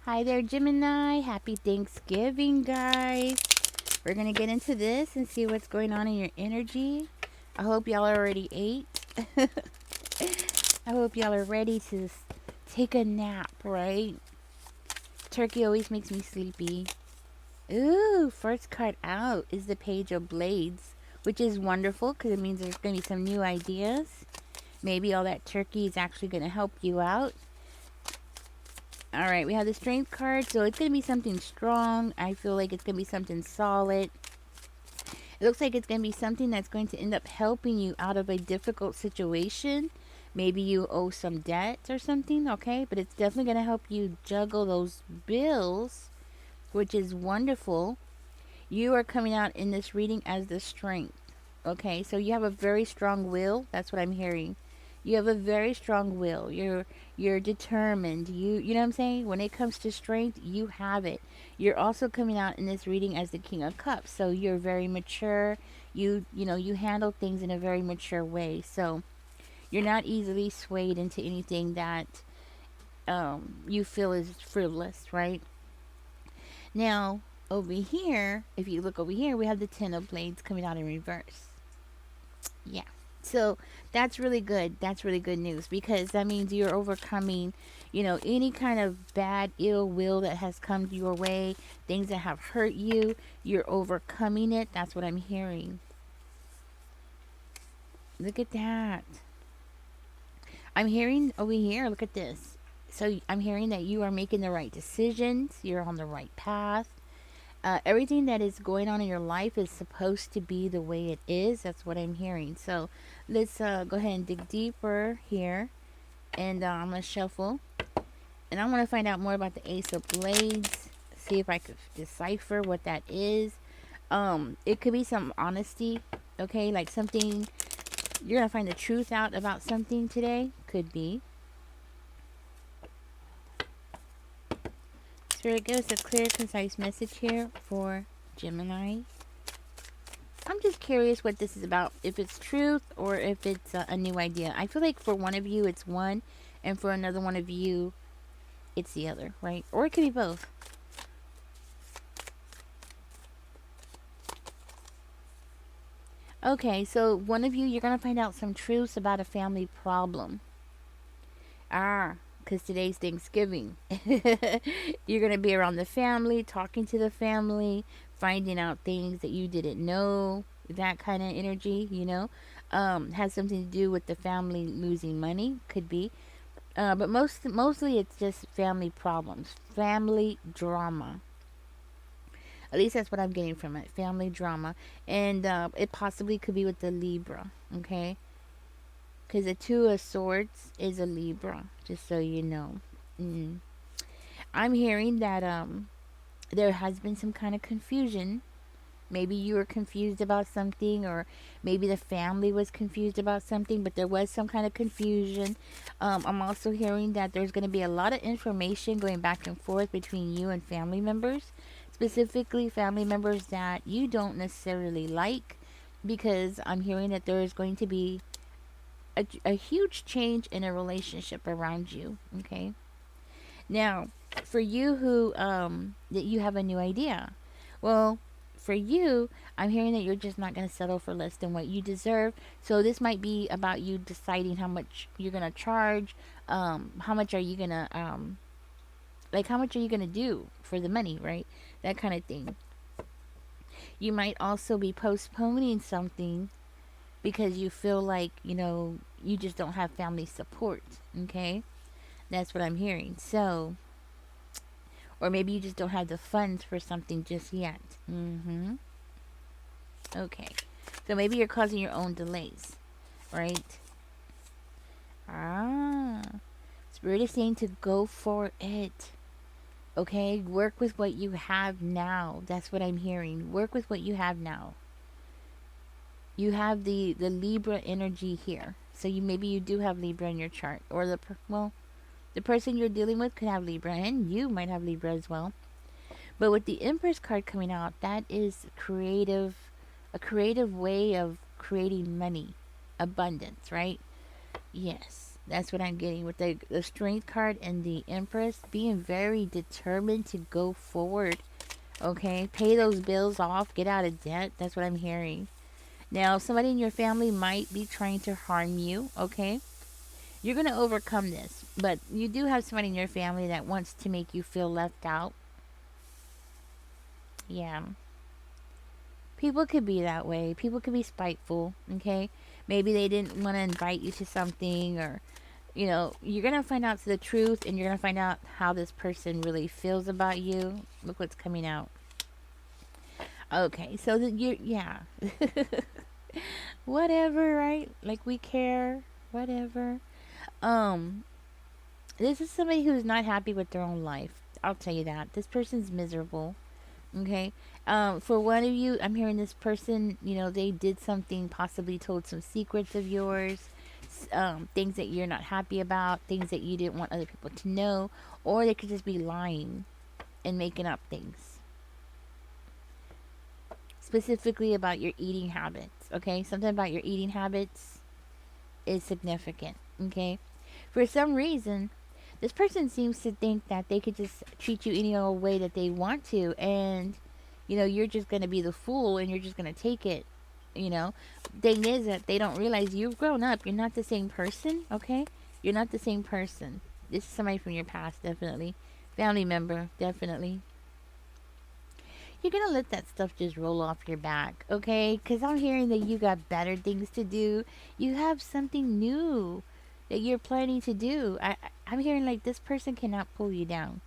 Hi there, Gemini. Happy Thanksgiving, guys. We're going to get into this and see what's going on in your energy. I hope y'all already ate. I hope y'all are ready to take a nap, right? Turkey always makes me sleepy. Ooh, first card out is the Page of Blades, which is wonderful because it means there's going to be some new ideas. Maybe all that turkey is actually going to help you out. All right, we have the Strength card, so it's going to be something strong. I feel like it's going to be something solid. It looks like it's going to be something that's going to end up helping you out of a difficult situation. Maybe you owe some debt or something, okay? But it's definitely going to help you juggle those bills, which is wonderful. You are coming out in this reading as the Strength, okay? So you have a very strong will. That's what I'm hearing. You have a very strong will. You're determined. You know what I'm saying? When it comes to strength, you have it. You're also coming out in this reading as the King of Cups. So you're very mature. You handle things in a very mature way. So you're not easily swayed into anything that you feel is frivolous, right? Now, over here, if you look over here, we have the Ten of Blades coming out in reverse. Yeah. So that's really good. That's really good news because that means you're overcoming, any kind of bad ill will that has come your way, things that have hurt you. You're overcoming it. That's what I'm hearing. Look at that. I'm hearing over here, look at this. So I'm hearing that you are making the right decisions. You're on the right path. Everything that is going on in your life is supposed to be the way it is. That's what I'm hearing. So let's go ahead and dig deeper here. And I'm going to shuffle. And I want to find out more about the Ace of Blades. See if I could decipher what that is. It could be some honesty. Okay, like something. You're going to find the truth out about something today. Could be. Spirit, give us a clear, concise message here for Gemini. I'm just curious what this is about. If it's truth or if it's a new idea. I feel like for one of you it's one, and for another one of you it's the other, right? Or it could be both. Okay, so one of you, you're going to find out some truths about a family problem. Because today's Thanksgiving. You're going to be around the family, talking to the family, finding out things that you didn't know. That kind of energy, has something to do with the family losing money. Could be. But mostly it's just family problems, family drama. At least that's what I'm getting from it, family drama. And it possibly could be with the Libra, okay? Because the Two of Swords is a Libra, just so you know. Mm. I'm hearing that there has been some kind of confusion. Maybe you were confused about something, or maybe the family was confused about something, but there was some kind of confusion. I'm also hearing that there's going to be a lot of information going back and forth between you and family members, specifically family members that you don't necessarily like, because I'm hearing that there is going to be a huge change in a relationship around you, okay? Now, for you who, that you have a new idea, well, for you, I'm hearing that you're just not going to settle for less than what you deserve. So this might be about you deciding how much you're going to charge. How much are you going to, how much are you going to do for the money, right? That kind of thing. You might also be postponing something because you feel like, you just don't have family support, okay? That's what I'm hearing. So, or maybe you just don't have the funds for something just yet. Mm-hmm. Okay. So maybe you're causing your own delays, right? Spirit is saying to go for it. Okay? Work with what you have now. That's what I'm hearing. Work with what you have now. You have the Libra energy here. So maybe you do have Libra in your chart. Or the person you're dealing with could have Libra, and you might have Libra as well. But with the Empress card coming out, that is a creative way of creating money, abundance, right? Yes. That's what I'm getting with the strength card and the Empress, being very determined to go forward. Okay, pay those bills off, get out of debt. That's what I'm hearing. Now, somebody in your family might be trying to harm you. Okay, you're gonna overcome this, but you do have somebody in your family that wants to make you feel left out. Yeah, people could be that way. People could be spiteful. Okay, maybe they didn't want to invite you to something, or you're gonna find out the truth, and you're gonna find out how this person really feels about you. Look what's coming out. Okay, so that you, yeah, whatever, right? Like we care, whatever. Um, this is somebody who's not happy with their own life. I'll tell you that. This person's miserable. Okay. For one of you, I'm hearing this person, they did something, possibly told some secrets of yours, things that you're not happy about, things that you didn't want other people to know, or they could just be lying and making up things. Specifically about your eating habits, okay? Something about your eating habits is significant, okay? For some reason, this person seems to think that they could just treat you any old way that they want to, and you're just going to be the fool and you're just going to take it. you know Thing is that they don't realize you've grown up. You're not the same person, okay? You're not the same person. This is somebody from your past, definitely. Family member, definitely. You're gonna let that stuff just roll off your back, okay? Because I'm hearing that you got better things to do. You have something new that you're planning to do. I'm hearing like this person cannot pull you down.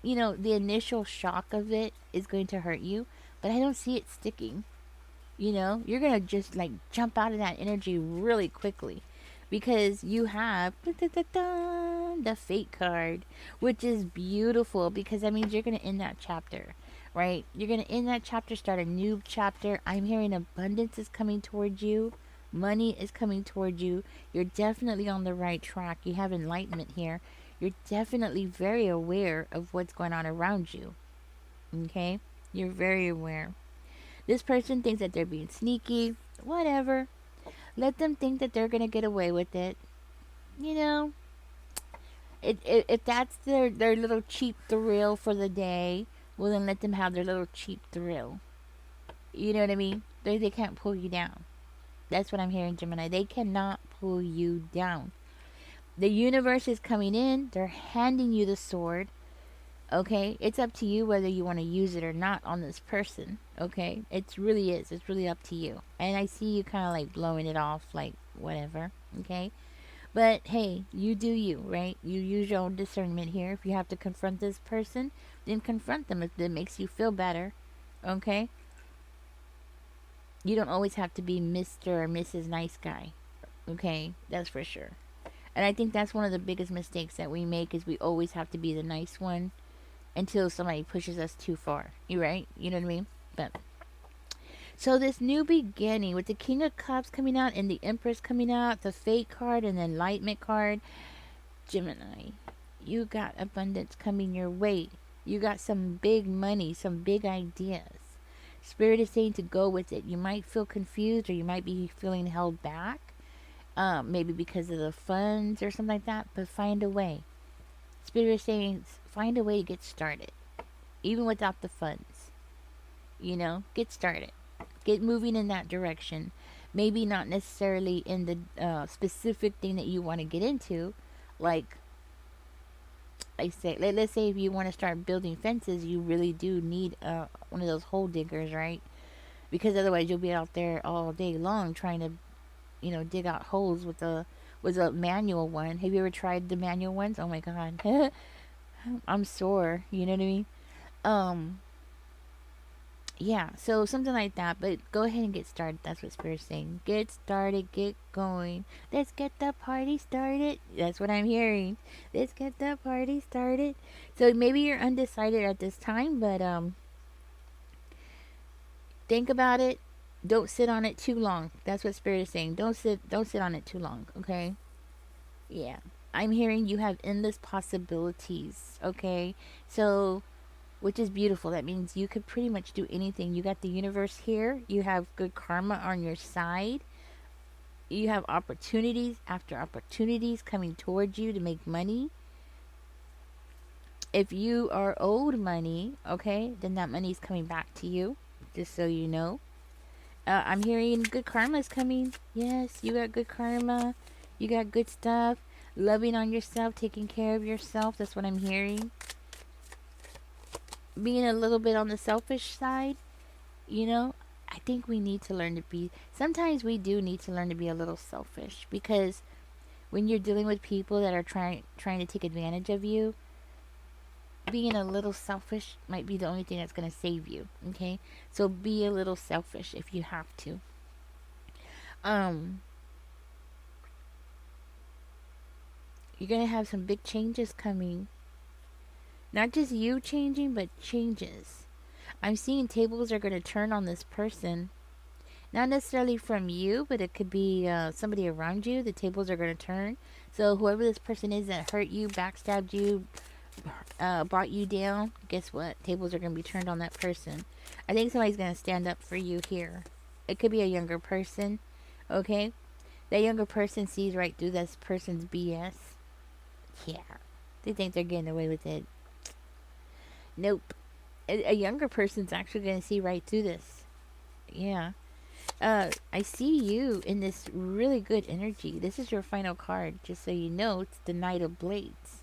The initial shock of it is going to hurt you, but I don't see it sticking. You're gonna just like jump out of that energy really quickly, because you have the fate card, which is beautiful, because that means you're gonna end that chapter, right? You're gonna end that chapter, start a new chapter. I'm hearing abundance is coming towards you. Money is coming towards you. You're definitely on the right track. You have enlightenment here. You're definitely very aware of what's going on around you. Okay? You're very aware. This person thinks that they're being sneaky. Whatever. Let them think that they're going to get away with it. You know, if that's their little cheap thrill for the day, well, then let them have their little cheap thrill. You know what I mean? They can't pull you down. That's what I'm hearing, Gemini. They cannot pull you down. The universe is coming in. They're handing you the sword. Okay, it's up to you whether you want to use it or not on this person. Okay, it really is. It's really up to you. And I see you kind of like blowing it off, like whatever. Okay, but hey, you do you, right? You use your own discernment here. If you have to confront this person, then confront them if it makes you feel better. Okay, you don't always have to be Mr. or Mrs. Nice Guy. Okay, that's for sure. And I think that's one of the biggest mistakes that we make, is we always have to be the nice one until somebody pushes us too far. You right? You know what I mean? But so this new beginning with the King of Cups coming out and the Empress coming out, the Fate card and the Enlightenment card, Gemini, you got abundance coming your way. You got some big money, some big ideas. Spirit is saying to go with it. You might feel confused, or you might be feeling held back, maybe because of the funds or something like that, but find a way. Spirit is saying find a way to get started, even without the funds. Get started. Get moving in that direction. Maybe not necessarily in the specific thing that you want to get into. Like I say, let's say if you want to start building fences, you really do need one of those hole diggers, right? Because otherwise you'll be out there all day long trying to, dig out holes with a manual one. Have you ever tried the manual ones? Oh my god. I'm sore, you know what I mean? Um, yeah, so something like that, but go ahead and get started. That's what Spirit's saying. Get started, get going. Let's get the party started. That's what I'm hearing. Let's get the party started. So maybe you're undecided at this time, but think about it. Don't sit on it too long. That's what Spirit is saying. Don't sit on it too long, okay? Yeah. I'm hearing you have endless possibilities, okay? So, which is beautiful. That means you could pretty much do anything. You got the universe here. You have good karma on your side. You have opportunities after opportunities coming towards you to make money. If you are owed money, okay, then that money is coming back to you, just so you know. I'm hearing good karma is coming. Yes, you got good karma. You got good stuff. Loving on yourself, taking care of yourself. That's what I'm hearing. Being a little bit on the selfish side, you know, I think we need to learn to be. Sometimes we do need to learn to be a little selfish, because when you're dealing with people that are trying to take advantage of you, being a little selfish might be the only thing that's going to save you. Okay, so be a little selfish if you have to. Um, you're going to have some big changes coming. Not just you changing, but changes. I'm seeing tables are going to turn on this person. Not necessarily from you, but it could be somebody around you. The tables are going to turn. So whoever this person is that hurt you, backstabbed you, brought you down, guess what? Tables are going to be turned on that person. I think somebody's going to stand up for you here. It could be a younger person, okay? That younger person sees right through this person's BS. Yeah. They think they're getting away with it. Nope. A younger person's actually going to see right through this. Yeah. I see you in this really good energy. This is your final card, just so you know. It's the Knight of Blades,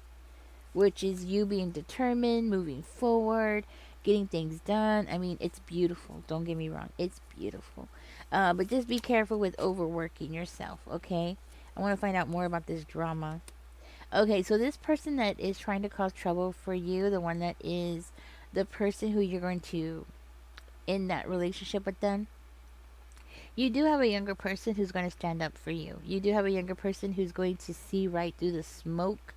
which is you being determined, moving forward, getting things done. I mean, it's beautiful. Don't get me wrong. It's beautiful. But just be careful with overworking yourself, okay? I want to find out more about this drama. Okay, so this person that is trying to cause trouble for you, the one that is the person who you're going to end that relationship with them, you do have a younger person who's going to stand up for you. You do have a younger person who's going to see right through the smoke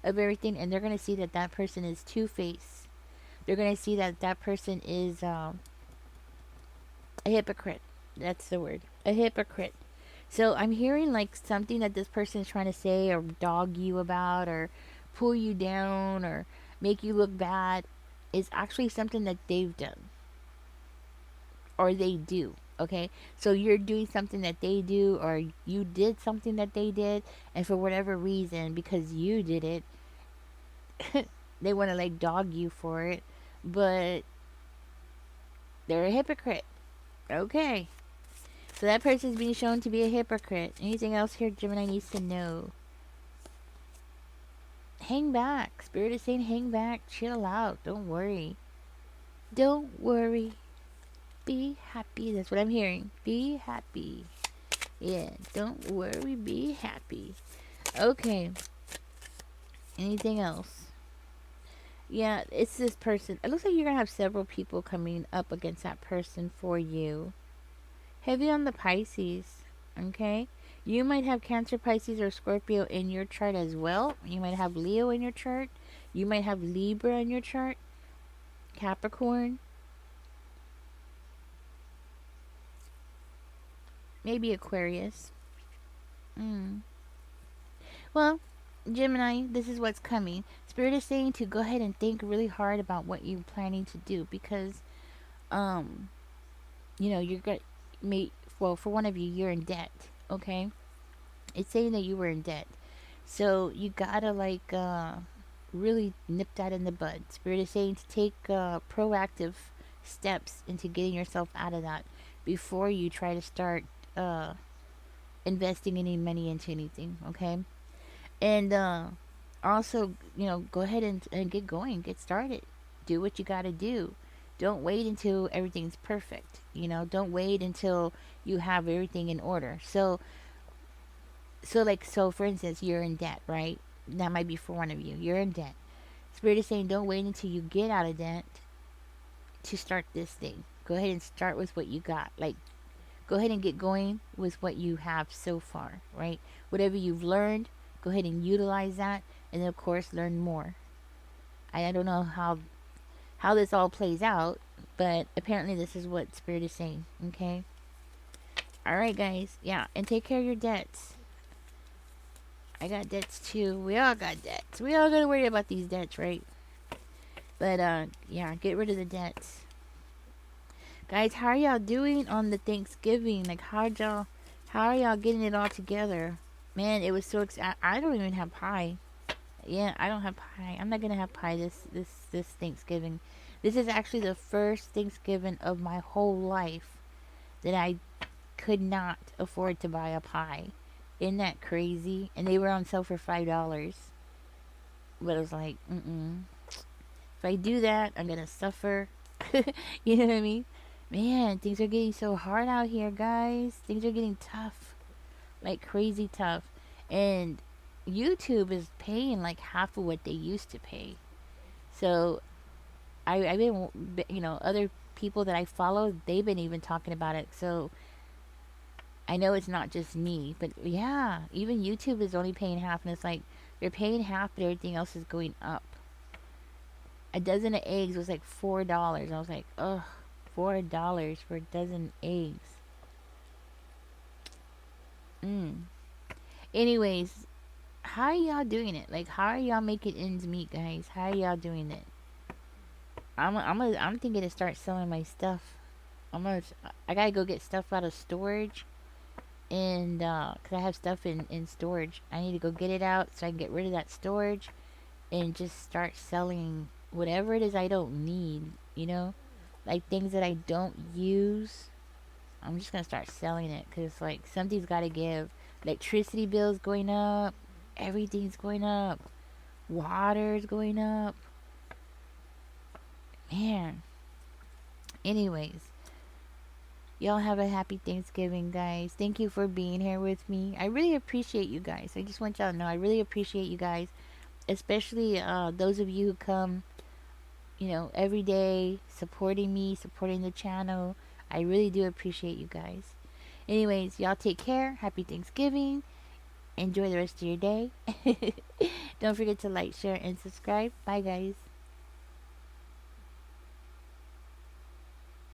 of everything, and they're going to see that that person is two-faced. They're going to see that that person is a hypocrite. That's the word. A hypocrite. So I'm hearing like something that this person is trying to say or dog you about or pull you down or make you look bad is actually something that they've done or they do. Okay, so you're doing something that they do, or you did something that they did, and for whatever reason, because you did it, they want to like dog you for it, but they're a hypocrite. Okay, so that person's being shown to be a hypocrite. Anything else here Gemini needs to know? Hang back. Spirit is saying hang back. Chill out. Don't worry. Don't worry. Be happy. That's what I'm hearing. Be happy. Yeah, don't worry. Be happy. Okay. Anything else? Yeah, it's this person. It looks like you're going to have several people coming up against that person for you. Heavy on the Pisces. Okay? You might have Cancer, Pisces, or Scorpio in your chart as well. You might have Leo in your chart. You might have Libra in your chart. Capricorn. Maybe Aquarius. Well, Gemini, this is what's coming. Spirit is saying to go ahead and think really hard about what you're planning to do, because, you're going to, well, for one of you, you're in debt, okay? It's saying that you were in debt. So you gotta, like, really nip that in the bud. Spirit is saying to take proactive steps into getting yourself out of that before you try to start investing any money into anything, okay? And also, go ahead and get going, get started. Do what you got to do. Don't wait until everything's perfect. Don't wait until you have everything in order. So for instance, you're in debt, right? That might be for one of you. You're in debt. Spirit is saying don't wait until you get out of debt to start this thing. Go ahead and start with what you got. Like, go ahead and get going with what you have so far, right? Whatever you've learned, go ahead and utilize that, and then of course learn more. I don't know how this all plays out, but apparently this is what Spirit is saying. Okay. All right, guys. Yeah, and take care of your debts. I got debts too. We all got debts. We all gotta worry about these debts, right? But yeah, get rid of the debts. Guys, how are y'all doing on the Thanksgiving? Like, how'd y'all How are y'all getting it all together? Man, it was so I don't even have pie. Yeah, I don't have pie. I'm not gonna have pie this Thanksgiving. This is actually the first Thanksgiving of my whole life that I could not afford to buy a pie. Isn't that crazy? And they were on sale for $5. But I was like, mm-mm. If I do that, I'm gonna suffer. You know what I mean? Man, things are getting so hard out here, guys. Things are getting tough, like crazy tough. And YouTube is paying like half of what they used to pay. So I've been, other people that I follow, they've been even talking about it. So I know it's not just me, but yeah, even YouTube is only paying half, and it's like they're paying half, but everything else is going up. A dozen of eggs was like $4. I was like, ugh, $4 for a dozen eggs. Mm. Anyways, how are y'all doing it? Like, how are y'all making ends meet, guys? How are y'all doing it? I'm thinking to start selling my stuff. I gotta go get stuff out of storage, and cause I have stuff in storage. I need to go get it out so I can get rid of that storage and just start selling whatever it is I don't need. Like things that I don't use. I'm just gonna start selling it because like something's gotta give. Electricity bills going up. Everything's going up. Water's going up. Man. Anyways, y'all have a happy Thanksgiving, guys. Thank you for being here with me. I really appreciate you guys. I just want y'all to know I really appreciate you guys, especially those of you who come, every day supporting me, supporting the channel. I really do appreciate you guys. Anyways, y'all take care. Happy Thanksgiving. Enjoy the rest of your day. Don't forget to like, share, and subscribe. Bye, guys.